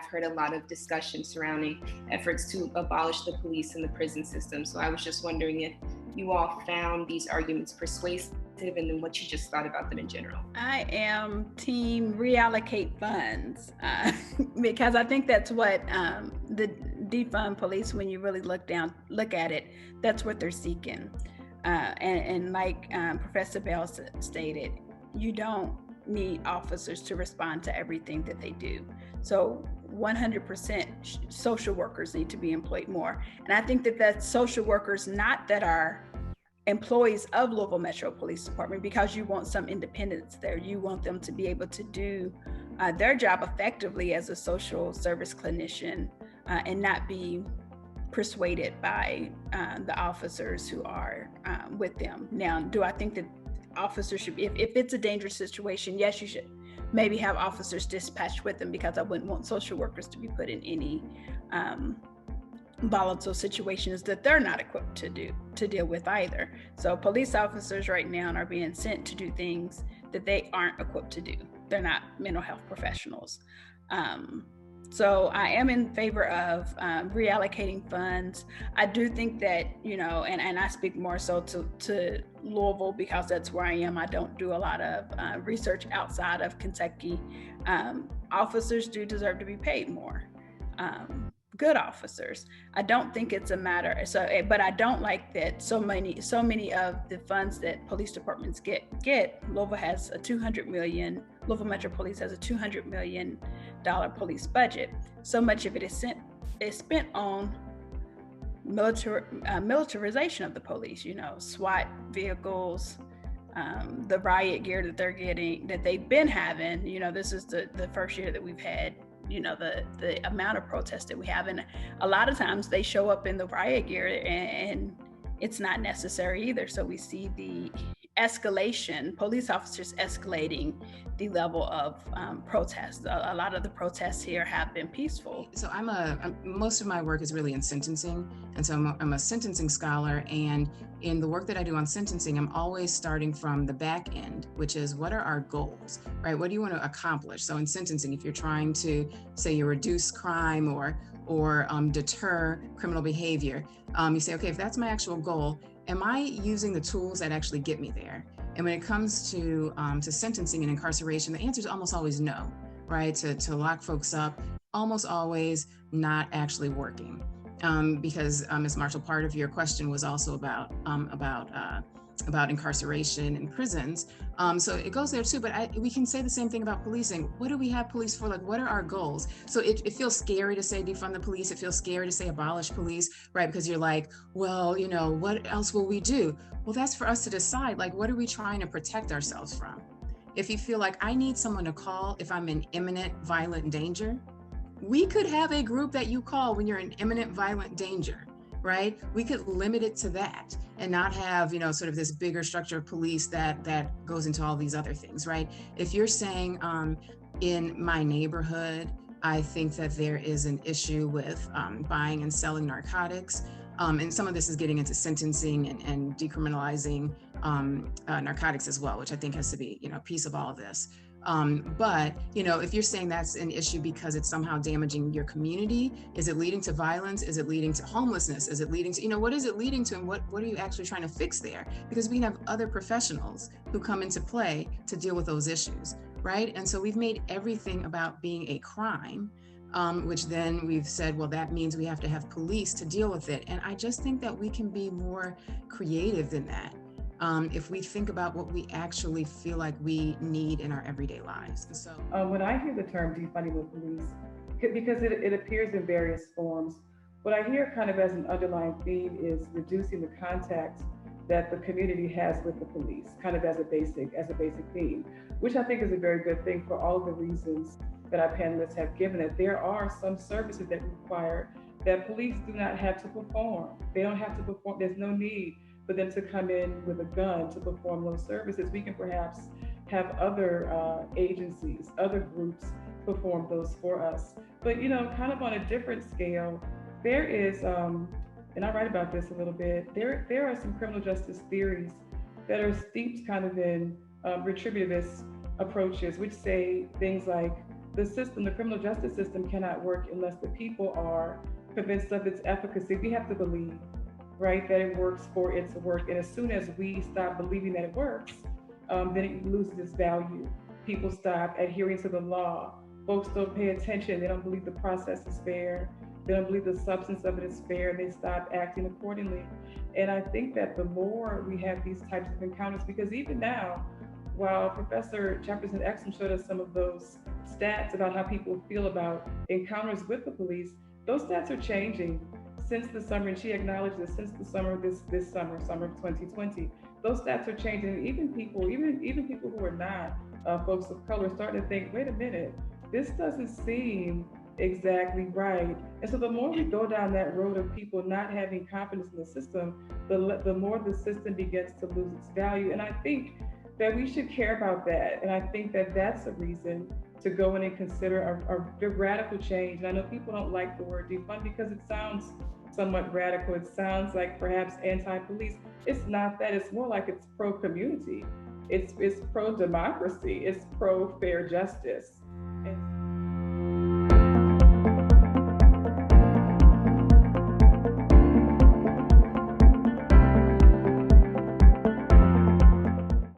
have heard a lot of discussion surrounding efforts to abolish the police and the prison system. So I was just wondering if you all found these arguments persuasive, and then what you just thought about them in general. I am team reallocate funds because I think that's what the defund police, when you really look at it, that's what they're seeking. And like Professor Bell stated, you don't need officers to respond to everything that they do. So 100% social workers need to be employed more. And I think that that's social workers, not that are employees of Louisville Metro Police Department, because you want some independence there. You want them to be able to do their job effectively as a social service clinician and not be persuaded by the officers who are with them. Now, do I think that officers should be, if it's a dangerous situation, yes, you should maybe have officers dispatched with them, because I wouldn't want social workers to be put in any volatile situations that they're not equipped to deal with either. So police officers right now are being sent to do things that they aren't equipped to do. They're not mental health professionals. So I am in favor of reallocating funds. I do think that, and I speak more so to Louisville because that's where I am. I don't do a lot of research outside of Kentucky. Officers do deserve to be paid more. Good officers. I don't think it's a matter. But I don't like that so many of the funds that police departments get. Louisville has a $200 million. Louisville Metro Police has a $200 million police budget. So much of it is spent on militarization of the police. SWAT vehicles, the riot gear that they're getting, that they've been having. This is the first year that we've had the amount of protests that we have, and a lot of times they show up in the riot gear and it's not necessary either. So we see the escalation, police officers escalating the level of protests. A lot of the protests here have been peaceful. So most of my work is really in sentencing, and so I'm a sentencing scholar, and in the work that I do on sentencing, I'm always starting from the back end, which is, what are our goals, right? What do you want to accomplish? So in sentencing, if you're trying to say you reduce crime or deter criminal behavior, you say, okay, if that's my actual goal, am I using the tools that actually get me there? And when it comes to sentencing and incarceration, the answer is almost always no, right? To lock folks up, almost always not actually working. Because Ms. Marshall, part of your question was also about incarceration in prisons. So it goes there too, but we can say the same thing about policing. What do we have police for? Like, what are our goals? So it feels scary to say defund the police. It feels scary to say abolish police, right? Because you're like, well, what else will we do? Well, that's for us to decide. Like, what are we trying to protect ourselves from? If you feel like I need someone to call if I'm in imminent violent danger, we could have a group that you call when you're in imminent violent danger, right? We could limit it to that and not have, sort of this bigger structure of police that goes into all these other things, right? If you're saying in my neighborhood, I think that there is an issue with buying and selling narcotics. And some of this is getting into sentencing and decriminalizing narcotics as well, which I think has to be, a piece of all of this. But, if you're saying that's an issue because it's somehow damaging your community, is it leading to violence? Is it leading to homelessness? Is it leading to, what is it leading to? And what are you actually trying to fix there? Because we have other professionals who come into play to deal with those issues, right? And so we've made everything about being a crime, which then we've said, well, that means we have to have police to deal with it. And I just think that we can be more creative than that. If we think about what we actually feel like we need in our everyday lives. And so when I hear the term defunding the police, because it appears in various forms, what I hear kind of as an underlying theme is reducing the contact that the community has with the police, kind of as a basic theme, which I think is a very good thing for all of the reasons that our panelists have given it. There are some services that require that police do not have to perform. They don't have to perform. There's no need for them to come in with a gun to perform those services. We can perhaps have other agencies, other groups perform those for us. But kind of on a different scale, there is, and I write about this a little bit, there are some criminal justice theories that are steeped kind of in retributivist approaches, which say things like the system, the criminal justice system cannot work unless the people are convinced of its efficacy. We have to believe, right, that it works for it to work. And as soon as we stop believing that it works, then it loses its value. People stop adhering to the law. Folks don't pay attention. They don't believe the process is fair. They don't believe the substance of it is fair. They stop acting accordingly. And I think that the more we have these types of encounters, because even now, while Professor Jefferson Exum showed us some of those stats about how people feel about encounters with the police, those stats are changing since the summer, and she acknowledged this since the summer, this summer of 2020. Those stats are changing. Even people who are not folks of color are starting to think, wait a minute, this doesn't seem exactly right. And so the more we go down that road of people not having confidence in the system, the more the system begins to lose its value. And I think that we should care about that. And I think that that's a reason to go in and consider a radical change. And I know people don't like the word defund because it sounds somewhat radical. It sounds like perhaps anti-police. It's not that. It's more like it's pro-community. It's pro-democracy. It's pro-fair justice.